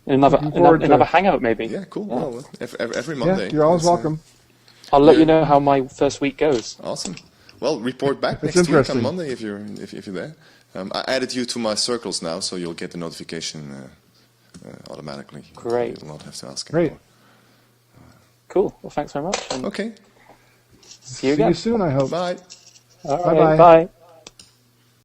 in another Looking forward another to- hangout maybe. Yeah, cool. Yeah. Well, every Yeah, Monday. you're always It's, welcome. I'll let Yeah. you know how my first week goes. Awesome. Well, report back That's next week on interesting. Monday if you're there. I added you to my circles now, so you'll get the notification automatically. Great. You'll not have to ask Great. anymore. Cool. Well, thanks very much. And Okay. see you See again. you soon, I hope. Bye. All right, Bye-bye. bye.